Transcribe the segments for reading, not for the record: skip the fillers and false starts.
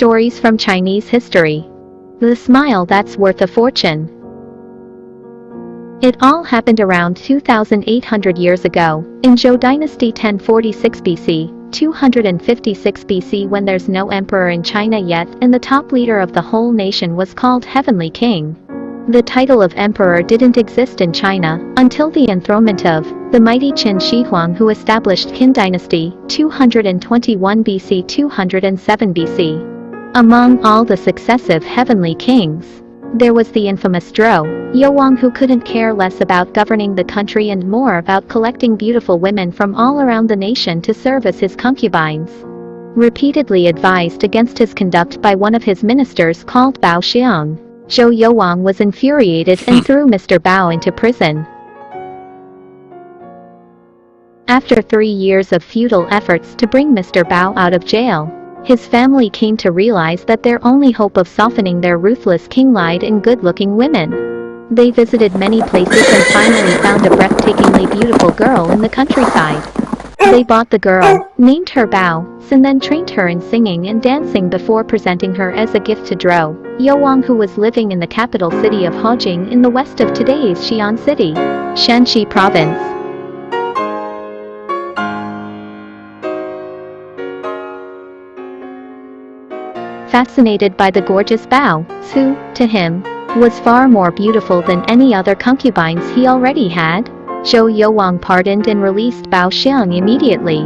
Stories from Chinese history. The smile that's worth a fortune. It all happened around 2,800 years ago, in Zhou Dynasty 1046 BC, 256 BC, when there's no emperor in China yet and the top leader of the whole nation was called Heavenly King. The title of emperor didn't exist in China until the enthronement of the mighty Qin Shi Huang, who established Qin Dynasty 221 BC 207 BC. Among all the successive heavenly kings, there was the infamous Zhou Youwang, who couldn't care less about governing the country and more about collecting beautiful women from all around the nation to serve as his concubines. Repeatedly advised against his conduct by one of his ministers called Bao Xiang, Zhou Youwang was infuriated and threw Mr. Bao into prison. After 3 years of futile efforts to bring Mr. Bao out of jail, his family came to realize that their only hope of softening their ruthless king lied in good-looking women. They visited many places and finally found a breathtakingly beautiful girl in the countryside. They bought the girl, named her Bao, and then trained her in singing and dancing before presenting her as a gift to Zhou Youwang, who was living in the capital city of Hojing in the west of today's Xi'an City, Shanxi Province. Fascinated by the gorgeous Bao, who, to him, was far more beautiful than any other concubines he already had, Zhou Youwang pardoned and released Bao Xiang immediately.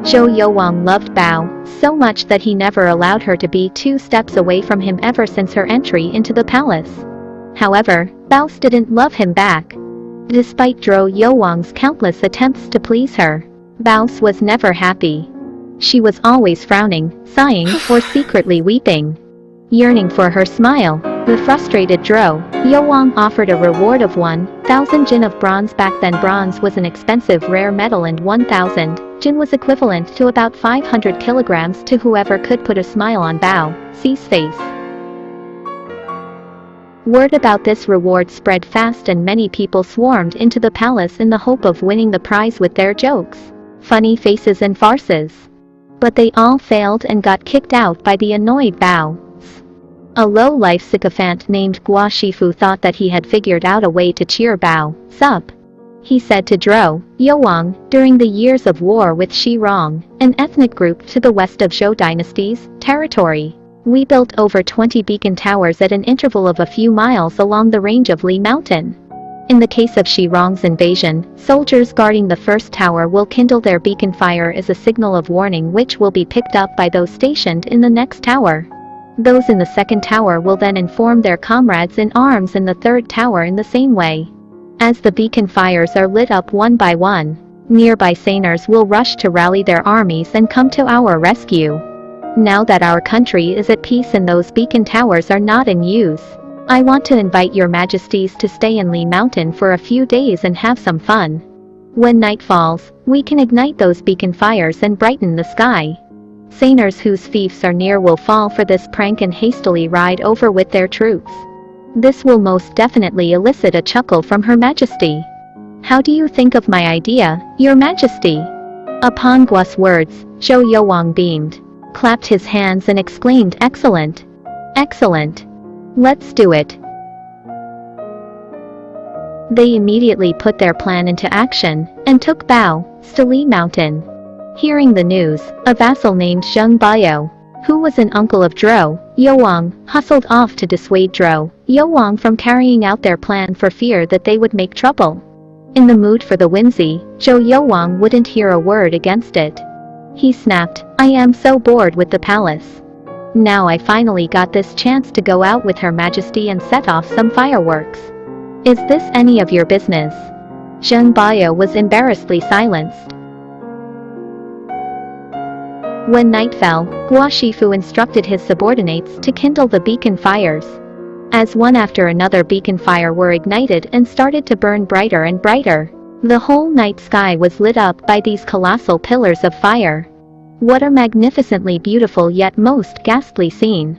Zhou Youwang loved Bao so much that he never allowed her to be 2 steps away from him ever since her entry into the palace. However, Bao didn't love him back. Despite Zhou Youwang's countless attempts to please her, Bao was never happy. She was always frowning, sighing, or secretly weeping. Yearning for her smile, the frustrated Zhou Youwang offered a reward of 1,000 jin of bronze. Back then bronze was an expensive rare metal, and 1,000 jin was equivalent to about 500 kilograms to whoever could put a smile on Bao's face. Word about this reward spread fast and many people swarmed into the palace in the hope of winning the prize with their jokes, funny faces and farces. But they all failed and got kicked out by the annoyed Bao. A low-life sycophant named Guo Shifu thought that he had figured out a way to cheer Bao up. He said to Zhou Youwang, during the years of war with Shi Rong, an ethnic group to the west of Zhou Dynasty's territory, we built over 20 beacon towers at an interval of a few miles along the range of Li Mountain. In the case of Shi Rong's invasion, soldiers guarding the first tower will kindle their beacon fire as a signal of warning, which will be picked up by those stationed in the next tower. Those in the second tower will then inform their comrades in arms in the third tower in the same way. As the beacon fires are lit up one by one, nearby Sainers will rush to rally their armies and come to our rescue. Now that our country is at peace and those beacon towers are not in use, I want to invite your majesties to stay in Li Mountain for a few days and have some fun. When night falls, we can ignite those beacon fires and brighten the sky. Sainers whose fiefs are near will fall for this prank and hastily ride over with their troops. This will most definitely elicit a chuckle from Her Majesty. How do you think of my idea, Your Majesty? Upon Guo's words, Zhou Youwang beamed, clapped his hands and exclaimed, "Excellent! Excellent! Let's do it." They immediately put their plan into action and took Bao to Li Mountain. Hearing the news, a vassal named Zheng Bayo, who was an uncle of Zhou Youwang, hustled off to dissuade Zhou Youwang from carrying out their plan for fear that they would make trouble. In the mood for the whimsy, Zhou Youwang wouldn't hear a word against it. He snapped, "I am so bored with the palace. Now I finally got this chance to go out with Her Majesty and set off some fireworks. Is this any of your business?" Zheng Bayo was embarrassedly silenced. When night fell, Guo Shifu instructed his subordinates to kindle the beacon fires. As one after another beacon fire were ignited and started to burn brighter and brighter, the whole night sky was lit up by these colossal pillars of fire. What a magnificently beautiful yet most ghastly scene.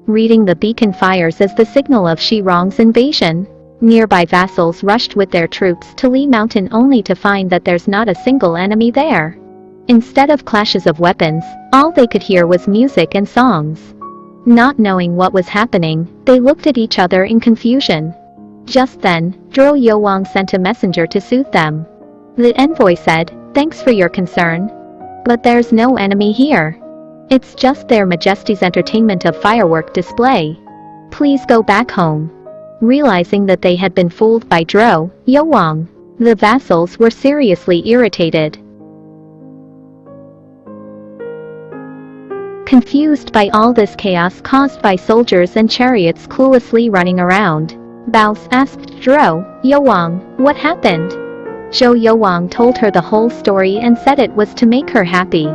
Reading the beacon fires as the signal of Shi Rong's invasion, nearby vassals rushed with their troops to Li Mountain only to find that there's not a single enemy there. Instead of clashes of weapons, all they could hear was music and songs. Not knowing what was happening, they looked at each other in confusion. Just then, Zhou Youwang sent a messenger to soothe them. The envoy said, "Thanks for your concern. But there's no enemy here. It's just their Majesty's entertainment of firework display. Please go back home." Realizing that they had been fooled by Zhou Youwang, the vassals were seriously irritated. Confused by all this chaos caused by soldiers and chariots cluelessly running around, Baos asked Zhou Youwang, "What happened?" Zhou Youwang told her the whole story and said it was to make her happy.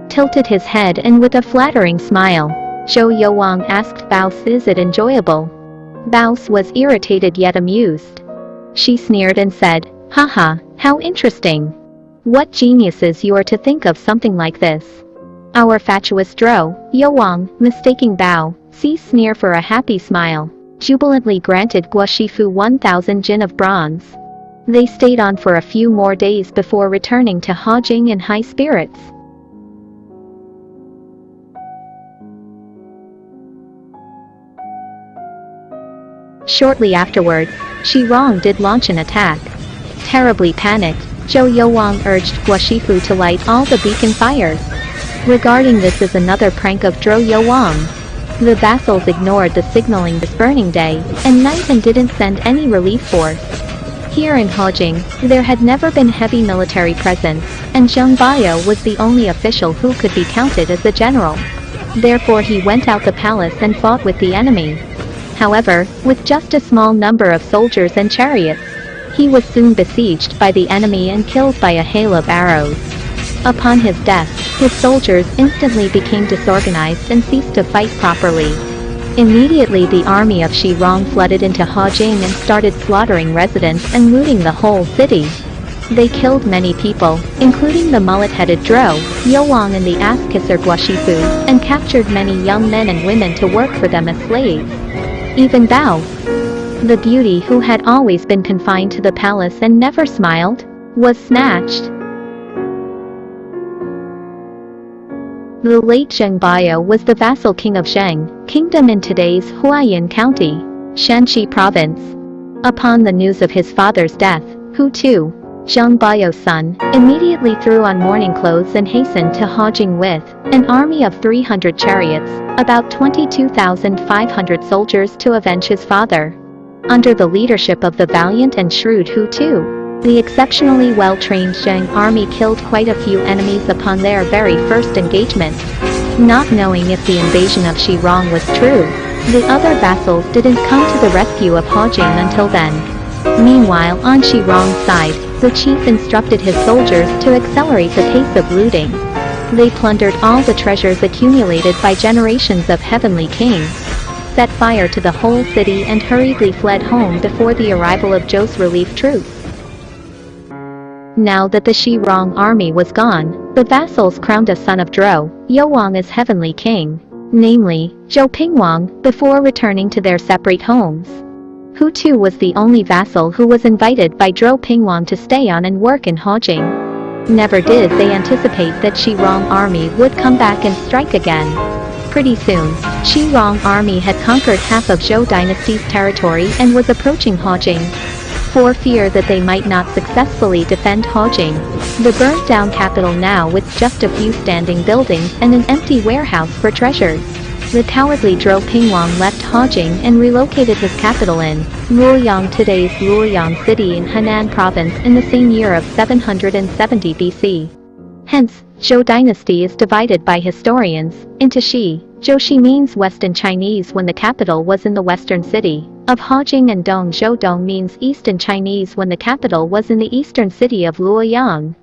Tilted his head and with a flattering smile, Zhou Youwang asked Baos, "Is it enjoyable?" Baos was irritated yet amused. She sneered and said, "Haha, how interesting. What geniuses you are to think of something like this." Our fatuous Zhou Youwang, mistaking Bao's sneer for a happy smile, jubilantly granted Guoshifu 1,000 jin of bronze. They stayed on for a few more days before returning to Hajing in high spirits. Shortly afterwards, Shi Rong did launch an attack. Terribly panicked, Zhou Youwang urged Guoshifu to light all the beacon fires. Regarding this as another prank of Zhou Youwang, the vassals ignored the signaling this burning day and night and didn't send any relief force. Here in Hajing, there had never been heavy military presence, and Zheng Bio was the only official who could be counted as a general. Therefore he went out the palace and fought with the enemy. However, with just a small number of soldiers and chariots, he was soon besieged by the enemy and killed by a hail of arrows. Upon his death, his soldiers instantly became disorganized and ceased to fight properly. Immediately the army of Shi Rong flooded into Hajing and started slaughtering residents and looting the whole city. They killed many people, including the mullet-headed Zhou Youwang and the ass-kisser Guoshifu, and captured many young men and women to work for them as slaves. Even Bao, the beauty who had always been confined to the palace and never smiled, was snatched. The late Zheng Bio was the vassal king of Zheng Kingdom in today's Huaiyin County, Shanxi Province. Upon the news of his father's death, Hu Tu, Zheng Bio's son, immediately threw on mourning clothes and hastened to Hajing with an army of 300 chariots, about 22,500 soldiers to avenge his father. Under the leadership of the valiant and shrewd Hu Tu, the exceptionally well-trained Zheng army killed quite a few enemies upon their very first engagement. Not knowing if the invasion of Shi Rong was true, the other vassals didn't come to the rescue of Hajing until then. Meanwhile, on Shi Rong's side, the chief instructed his soldiers to accelerate the pace of looting. They plundered all the treasures accumulated by generations of heavenly kings, set fire to the whole city and hurriedly fled home before the arrival of Zhou's relief troops. Now that the Shi Rong army was gone, the vassals crowned a son of Zhou Youwang as heavenly king, namely, Zhou Pingwang, before returning to their separate homes. Hu Tu was the only vassal who was invited by Zhou Pingwang to stay on and work in Hajing. Never did they anticipate that Shi Rong army would come back and strike again. Pretty soon, Shi Rong army had conquered half of Zhou dynasty's territory and was approaching Hajing. For fear that they might not successfully defend Hajing, the burnt-down capital now with just a few standing buildings and an empty warehouse for treasures, the cowardly Zhou Pingwang left Hajing and relocated his capital in Luoyang, today's Luoyang city in Henan province, in the same year of 770 BC. Hence, Zhou dynasty is divided by historians into Shi. Zhouxi means Western Chinese when the capital was in the western city of Hajing, and Dong Zhou Dong means Eastern Chinese when the capital was in the eastern city of Luoyang.